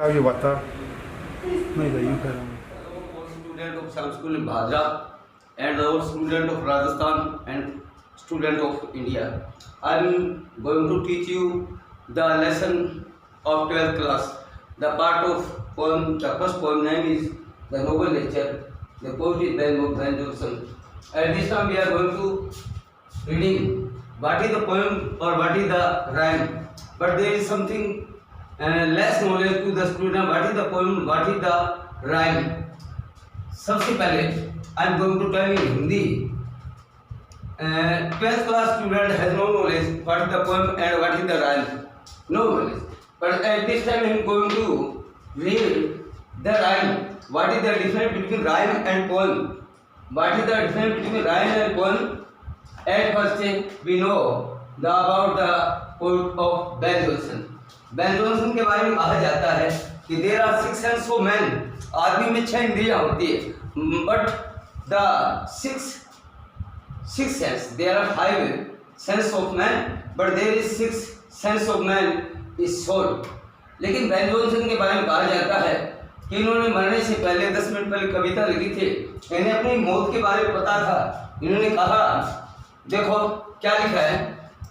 आगे बता। मैं तो यूँ कर रहा हूँ। Student of some school in Bhadra and our student of Rajasthan and student of India. I am going to teach you the lesson of 12th class. The part of poem, the first poem name is The Noble Nature. The poet is Ben Jonson. At this time we are going to reading what is the poem or what is the rhyme. But there is something less knowledge to the student. What is the poem? What is the rhyme? सबसे पहले I am going to tell in Hindi. 12th class student has no knowledge what is the poem and what is the rhyme, no knowledge, but at this time I am going to read the rhyme. What is the difference between rhyme and poem? What is the difference between rhyme and poem? At first we know about the poet of Ben Jonson. Ben Jonson के बारे में कहा जाता है कि there are 6 senses of man. आदमी में 6 इंद्रियां होती है, but the six sense, there are 5 sense of man, but there is 6 sense of man is soul. लेकिन बेन जॉनसन के बारे में कहा जाता है कि इन्होंने मरने से पहले 10 मिनट पहले कविता लिखी थी. इन्हें अपनी मौत के बारे में पता था. इन्होंने कहा देखो क्या लिखा है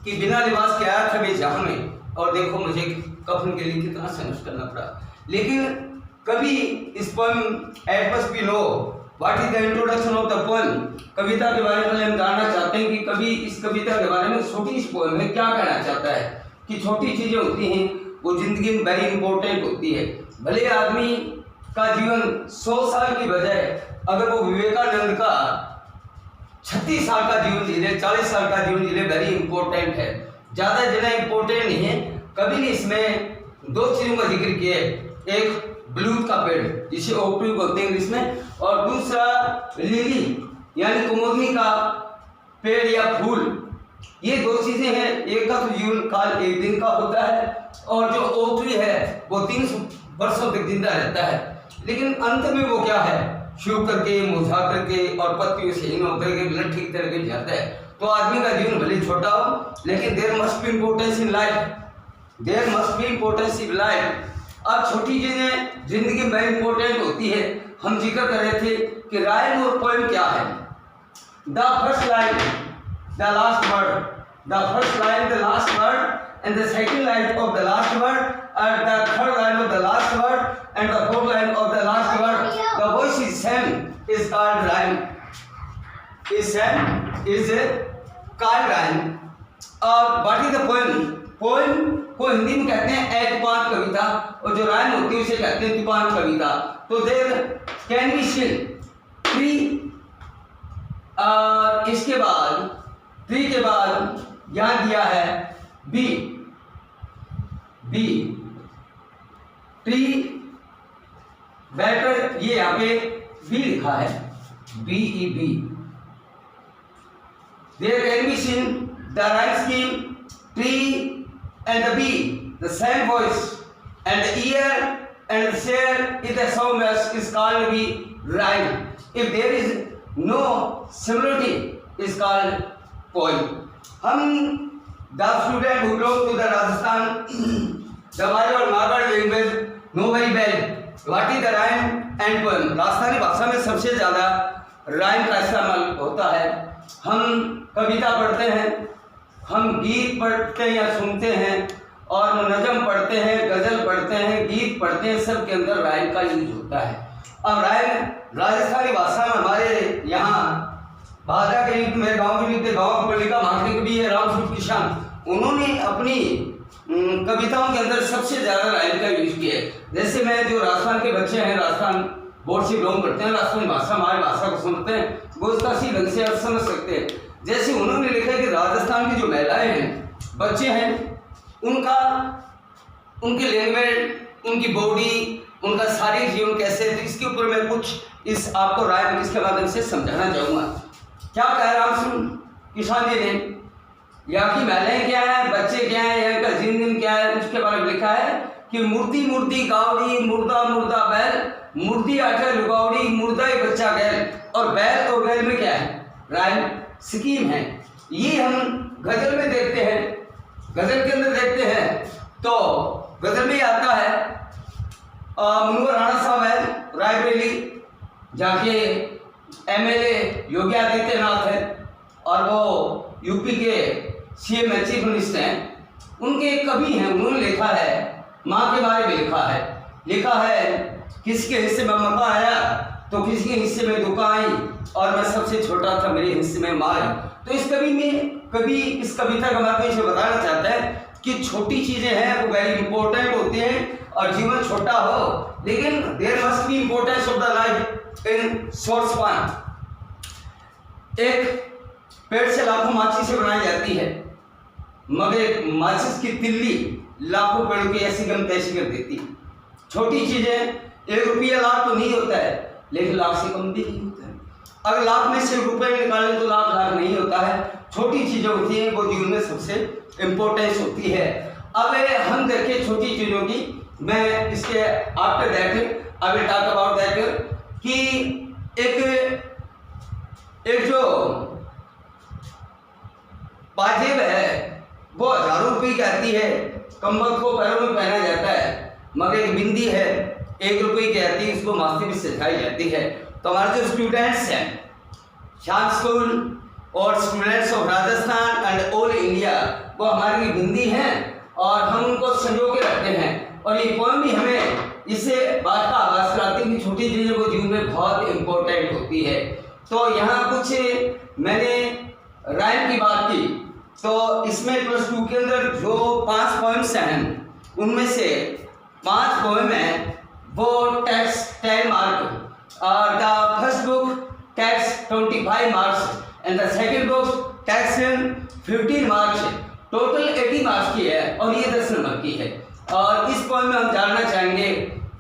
कि बिना लिबास के आया था मैं जहां में, और देखो मुझे कफन के लिए कितना संघर्ष करना पड़ा. लेकिन कभी इस poem at first we know what is the introduction of the poem. कविता के बारे में हम जानना चाहते हैं कि कभी इस कविता के बारे में छोटी सी पोएम है क्या कहना चाहता है कि छोटी चीजें होती हैं वो जिंदगी में वेरी इंपॉर्टेंट होती है. भले आदमी का जीवन 100 साल की बजाय अगर वो विवेकानंद का 36 साल का जीवन जी ले, 40 साल का जीवन जी ले, वेरी इंपॉर्टेंट है. ज्यादा जना इंपॉर्टेंट नहीं है. कभी ने इसमें 2 चीजों का जिक्र किया है. एक ब्लूथ का पेड़ जिसे ओक ट्री बोलते हैं इंग्लिश में, और दूसरा लिली यानी कुमुदनी का पेड़ या फूल. ये 2 चीजें हैं. एक का तो जीवन काल 1 दिन का होता है और जो ओक ट्री है वो 300 वर्षों तक जिंदा रहता है. लेकिन अंत में वो क्या है, सूख करके, मुरझा करके और पत्तियों से हीन होकर के लट्ठी की तरह गिर जाता है. तो आदमी का जीवन भले छोटा हो लेकिन there must be importance in life. There must be importance in life. अब छोटी चीजें जिंदगी में इंपॉर्टेंट होती है. हम जिक्र कर रहे थे कि राइम और पोएम क्या है. The first line the last word, the first line the last word and the second line of the last word and the third line of the last word and the fourth line of the last word. The voice is same is called rhyme. Is same is called rhyme. What is the poem? Poem को हिंदी में कहते हैं एक तूफान कविता, और जो rhyme होती है उसे कहते हैं तूफान कविता. तो there can be scene tree. इसके बाद ट्री के बाद यहाँ दिया है बी. बी ट्री बेटर, ये यहाँ पे बी लिखा है, B E B. There can be seen the rhyme scheme tree and the bee, the same voice, and the ear and the share is the sound is called to be rhyme. If there is no similarity, is called poem. हम the student who belong to the Rajasthan, the Marathi or Marwari language know very well what is the rhyme and poem. Rajasthani भाषा में सबसे ज़्यादा rhyme का इस्तेमाल होता है. हम कविता पढ़ते हैं, हम गीत पढ़ते हैं या सुनते हैं, और नज़म पढ़ते हैं, गज़ल पढ़ते हैं, गीत पढ़ते हैं, सब के अंदर राइम का यूज होता है. अब राइम राजस्थानी भाषा में हमारे यहाँ भाद्रा के युद्ध में गाँव के युद्ध गाँव को लिखा. वहाँ के कवि है रामसूरत किसान. उन्होंने अपनी कविताओं के अंदर सबसे ज़्यादा राइम का यूज किया है. जैसे मैं जो राजस्थान के बच्चे हैं, राजस्थान बोर्ड से बिलोंग करते हैं, राजस्थानी भाषा हमारी भाषा को सुनते हैं, वो उसका सी ढंग से समझ सकते हैं. जैसे उन्होंने लिखा कि राजस्थान की जो महिलाएं हैं, बच्चे हैं, उनका उनकी लैंग्वेज, उनकी बॉडी, उनका शारीरिक जीवन कैसे है, तो इसके ऊपर मैं कुछ इस आपको राय इसके माध्यम से समझाना चाहूँगा. क्या कह रामसूरत किसान जी ने, यहाँ की महिलाएं क्या है, बच्चे क्या है, यहाँ का जिंदगी क्या है, उसके बारे में लिखा है कि मूर्ति मूर्ति गावड़ी, मुर्दा मुर्दा बैल, मूर्ति आटा लुगावड़ी, मुर्दा ही बच्चा गैल. और बैल और गैल में क्या है, राइम स्कीम है. ये हम गजल में देखते हैं, गजल के अंदर देखते हैं तो गजल में आता है मुनवर राणा साहब है रायबरेली, जहाँ के एमएलए योगी आदित्यनाथ है और वो यूपी के सीएम चीफ मिनिस्टर हैं। उनके एक कवि हैं, उन्होंने लिखा है माँ के बारे में लिखा है किसके हिस्से में मक्का आया तो किसी के हिस्से में दुका आई और मैं सबसे छोटा था मेरे हिस्से में माँ आई। तो इस कवि इस कविता का मतलब इसे बताना चाहता है कि छोटी चीजें हैं वो वेरी इंपॉर्टेंट होती हैं और जीवन छोटा हो लेकिन there must be importance of the life in short span. एक पेड़ से लाखों माचिस से बनाई जाती है मगर माचिस की तिल्ली लाखों पेड़ों की ऐसी गम तैसी कर देती है। छोटी चीजें 1 रुपया लाख तो नहीं होता है लेकिन लाख से कम भी नहीं होता है। अगर लाख में से रुपए निकालें तो लाख नहीं होता है। छोटी चीजें होती हैं वो जीवन में सबसे इम्पोर्टेंस होती है। अब हम देखें छोटी चीजों की, मैं इसके after that I will talk about that कि एक जो पाजेब है वो हजारों रुपए की आती है, कम्बल को पैरों में पहना जाता है, मगर एक बिंदी है 1 रुपये की आती है, उसको मास्टर में सिखाई जाती है। तो हमारे जो स्टूडेंट्स हैं शांत स्कूल और students of Rajasthan and all India वो हमारी बिंदी हैं और हम उनको संजो के रखते हैं और ये पोएम भी हमें इससे बात का आभास कराती है कि छोटी चीजें वो जीवन में बहुत इंपॉर्टेंट होती है। तो यहाँ कुछ मैंने राइम की बात की तो इसमें +2 के अंदर जो 5 पोएम्स हैं उनमें से 5 पोएम है वो टैक्स 10 मार्क और the first book tax 25 marks and the second book tax 15 marks, total 80 marks की है और ये 10 नंबर की है। और इस पोएम में हम जानना चाहेंगे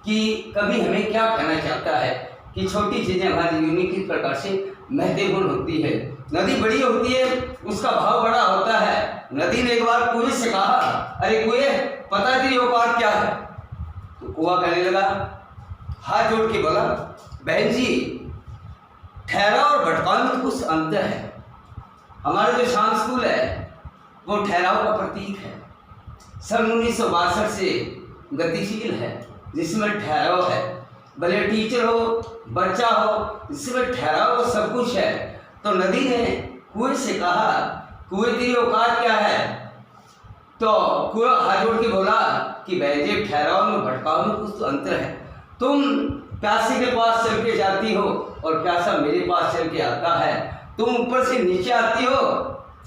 कि कवि हमें क्या कहना चाहता है कि छोटी चीजें हमारे जीवन में किस प्रकार से महत्वपूर्ण होती है। नदी बड़ी होती है उसका भाव बड़ा होता है। नदी ने एक बार कुएं से कहा अरे कुएं पता तेरी औकात क्या है, तो कुआं कहने लगा हाथ जोड़ के बोला बहन जी ठहराव और भटकाव में कुछ अंतर है। हमारा जो शांत स्कूल है वो ठहराव का प्रतीक है, सन 1962 से गतिशील है जिसमें ठहराव है, भले टीचर हो बच्चा हो जिसमें ठहराव हो सब कुछ है। तो नदी ने कुएं से कहा कुएं तेरी औकात क्या है, तो कुआं हाथ जोड़ के बोला कि बहन ठहराव में भटकाव में कुछ तो अंतर है। तुम प्यासे के पास चल के जाती हो और प्यासा मेरे पास चल के आता है। तुम ऊपर से नीचे आती हो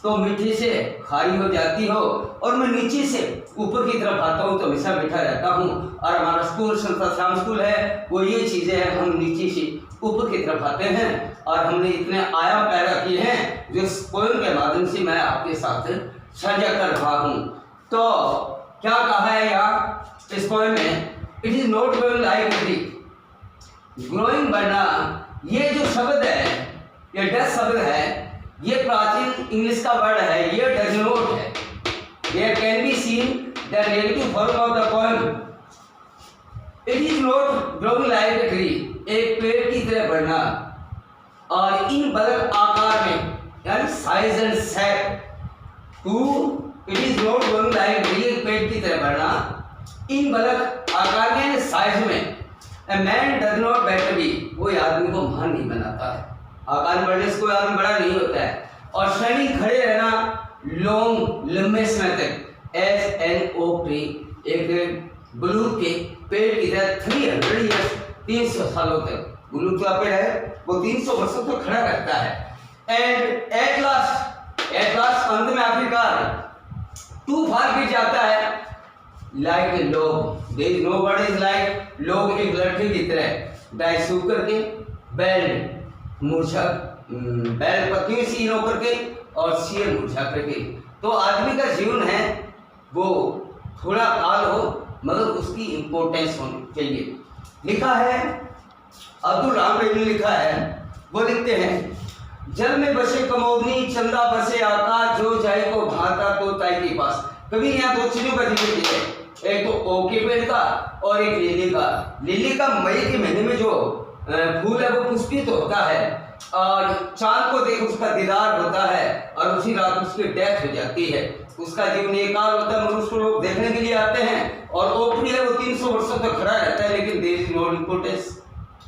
तो मीठे से खारी हो जाती हो और मैं नीचे से ऊपर की तरफ आता हूँ तो हमेशा बैठा रहता हूँ। और हमारा स्कूल संस्था श्याम स्कूल है वो ये चीज़ें हैं, हम नीचे से ऊपर की तरफ आते हैं और हमने इतने आयाम पैदा किए हैं जो इस पोएम के माध्यम से मैं आपके साथ साझा कर रहा हूँ। तो क्या कहा है यहाँ इस पोएम में, it is not growing like tree, growing बढ़ना, ये जो शब्द है ये डच शब्द है, ये प्राचीन इंग्लिश का वर्ड है, ये डज नॉट है, ये can be seen the negative form of the poem. It is not growing like a tree, एक पेड़ की तरह बढ़ना और इन बदल आकार में यानी size and shape too, it is not growing like a tree, एक पेड़ की तरह बढ़ना इन बदल आकार में साइज में। A man does not better be, कोई आदमी को महान नहीं बनाता है, आकार बढ़ने से कोई आदमी बड़ा नहीं होता है। और सैनिक खड़े रहना लॉन्ग लंबे समय तक, SNOP एक बलूत के पेड़ की तरह 300 ईयर्स 300 सालों तक बलूत का पेड़ है वो 300 वर्षों तक खड़ा रहता है। एंड एट लास्ट अंत में आखिरकार टू फार गिर जाता है लाइक ए लोग, there is no word is like, लोग एक लड़के की तरह डाई सूख करके बैल मूर्छा, बैल पत्तियों सीन होकर के और सिर मूर्छा करके। तो आदमी का जीवन है वो थोड़ा काल हो मगर उसकी इम्पोर्टेंस होनी चाहिए। लिखा है अब्दुल राम ने लिखा है, वो लिखते हैं जल में बसे कमोदनी चंदा बसे आकाश, जो जाए को भाता तो ताई के पास। कभी यहाँ 2 चीजों का जिक्र किया है, एक तो ओक के पेड़ का और एक लिली का। लिली का मई के महीने में जो फूल है वो पुष्पित होता है और चांद को देख उसका दीदार होता है और उसी रात उसकी डेथ हो जाती है। उसका जीवन एक काल होता है, मनुष्य को लोग देखने के लिए आते हैं और ओपरी है वो 300 वर्षों तक खड़ा रहता है, लेकिन देयर इज नो इम्पोर्टेंस।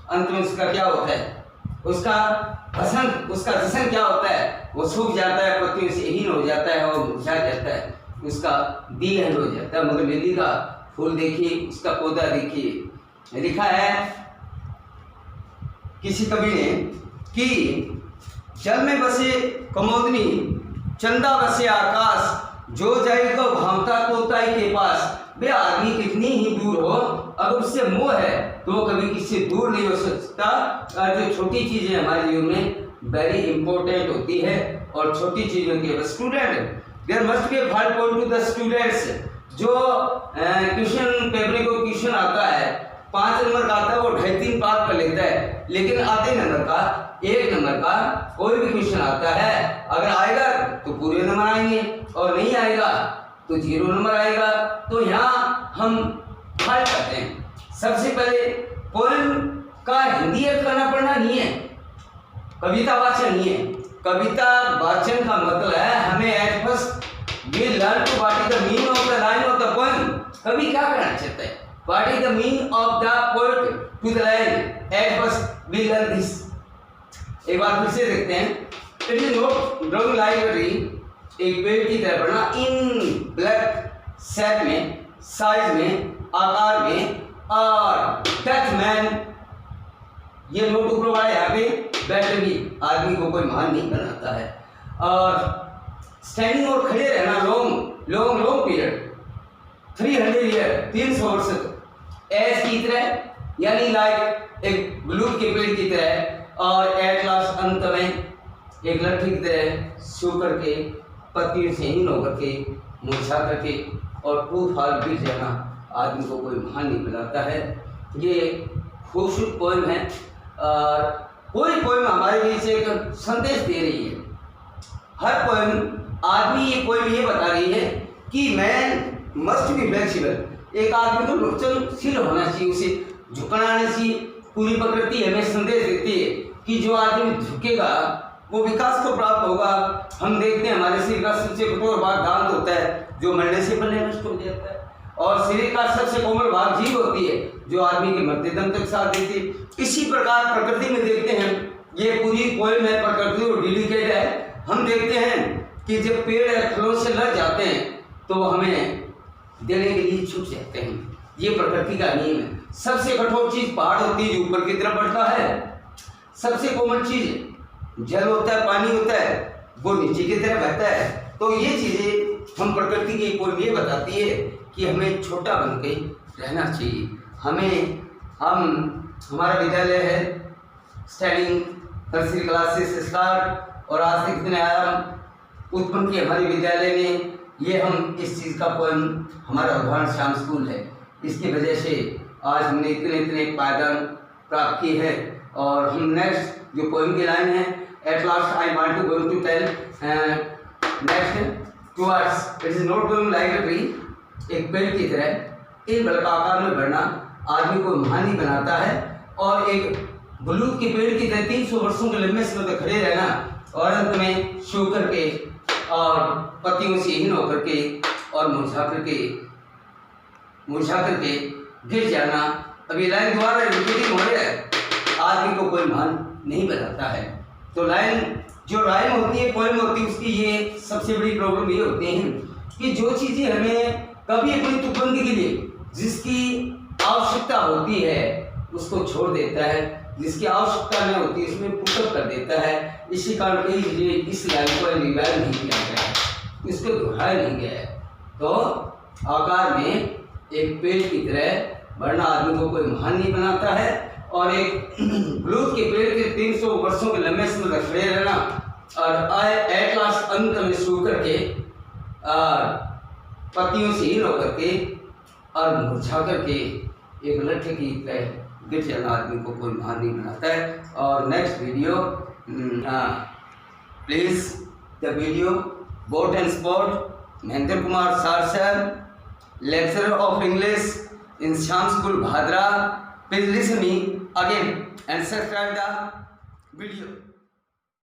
अंत में उसका क्या होता है, उसका जश्न क्या होता है, वो सूख जाता है, पत्तियों से हीन हो जाता है और मुरझा जाता है, उसका दिल हो जाता है। मगर लिली का फूल देखिए, उसका पौधा देखिए। लिखा है किसी कवि ने कि जल में बसे कमोदनी, चंदा बसे आकाश, जो जाए को भावता तोताई के पास। बे आदमी कितनी ही दूर हो, अगर उससे मोह है तो वो कभी किसी दूर नहीं हो सकता। जो छोटी चीजें हमारे जीवन में वेरी इंपॉर्टेंट होती है और छोटी चीजों के student there must be a five point two the students. जो क्वेश्चन पेपर को क्वेश्चन आता है 5 नंबर का आता है, वो 2.5-3 पास कर लेता है, लेकिन आधे नंबर का 1 नंबर का कोई भी क्वेश्चन आता है, अगर आएगा तो पूरे नंबर आएंगे और नहीं आएगा तो 0 नंबर आएगा। तो यहाँ हम हल करते हैं। सबसे पहले पोएम का हिंदी अर्थ करना पड़ना नहीं है, कविता वाचन नहीं है। कविता वाचन का मतलब है हमें at first we learn to what is the meaning of the line of the poem. कवि क्या करना चाहता है, what is the meaning of the poet to the line, at first we learn this. एक बार फिर से देखते हैं। It is not drawing library, एक पेड़ की तरह बना इन ब्लैक शेप में, साइज में, आकार में और टच मैन, ये नोट टुकड़ों वाला यहाँ पे बैठे भी आदमी को कोई महान नहीं बनाता है। और स्टैंडिंग और खड़े रहना long long long period 300 year 300 वर्ष तक एस की तरह, यानी लाइक एक बलूत के पेड़ की तरह, और एट लास्ट अंत में एक लट्ठी की तरह सूख करके, पत्तियों से हीन होकर के, मुरझा करके और फूल फाल गिर जाना आदमी को कोई महान नहीं बनाता है। ये खूबसूरत पोएम है और कोई पोएम हमारे लिए से एक संदेश दे रही है। हर पोएम आदमी ये पोएम ये बता रही है कि मैन मस्ट बी फ्लेक्सिबल। एक आदमी को लचनशील होना चाहिए, उसे झुकना नहीं चाहिए। पूरी प्रकृति हमें संदेश देती है कि जो आदमी झुकेगा वो विकास को प्राप्त होगा। हम देखते हैं हमारे शरीर का सबसे कठोर भाग दांत होता है, जो मरने से पहले नष्ट हो जाता है, और शरीर का सबसे कोमल भाग जीभ होती है, जो आदमी के मरते दम तक साथ देती है। इसी प्रकार प्रकृति में देखते हैं, ये पूरी पोएम है प्रकृति और डेलिकेट है। हम देखते हैं कि जब पेड़ फलों से लग जाते हैं तो वो हमें देने के लिए छूट जाते हैं। ये प्रकृति का नियम है। सबसे कठोर चीज पहाड़ होती है जो ऊपर की तरफ बढ़ता है, सबसे कोमल चीज जल होता है, पानी होता है, वो नीचे की तरफ बहता है। तो ये चीजें हम प्रकृति की पोएम ये बताती है कि हमें छोटा बन के रहना चाहिए। हमारा विद्यालय है स्टैंडिंग नर्सरी क्लासेस स्टार्ट, और आज से कितने आयाम उत्पन्न किए हमारे विद्यालय ने। ये हम इस चीज़ का पोएम हमारा उदाहरण श्याम स्कूल है, इसकी वजह से आज हमने इतने पायदान प्राप्त किए हैं। और हम नेक्स्ट जो पोएम की लाइन है, at last I want to going to tell next towards it is not going like a tree. एक पेड़ की तरह इन बल का आकार में बढ़ना आदमी को महान नहीं बनाता है, और एक बलूत के पेड़ की तरह 300 वर्षों के लंबे समय तक खड़े रहना और अंत में सूख करके और पत्तियों से हीन होकर के और मुरझा करके गिर जाना। अभी लाइन दोबारा रिपीटिंग हो रहा है, आदमी को कोई महान नहीं बनाता है। तो लाइन जो राइम होती है, पोएम होती है, उसकी ये सबसे बड़ी प्रॉब्लम ये होती है कि जो चीज़ें हमें कभी अपनी तुकबंदी के लिए जिसकी आवश्यकता होती है उसको छोड़ देता है, जिसकी आवश्यकता नहीं होती इसमें पुटअप कर देता है। इसी कारण कई चीजें इस लाइन को रिवाइव नहीं किया गया है, इसको दोहराया नहीं गया है। तो आकार में एक पेड़ की तरह बढ़ना आदमी को कोई महान नहीं बनाता है, और एक बलूत के पेड़ के 300 वर्षों के लंबे समय तक खड़े रहना और एट लास्ट अंत में सूख करके पत्तियों से हीन होकर के और मुरझा करके एक लट्ठे की तरह गिर जाना आदमी को कोई महान नहीं बनाता है। और next video please the video vote and support Mahendra Kumar सार sir, lecturer of English in Shyam school Bhadra. Please listen me again and subscribe the video.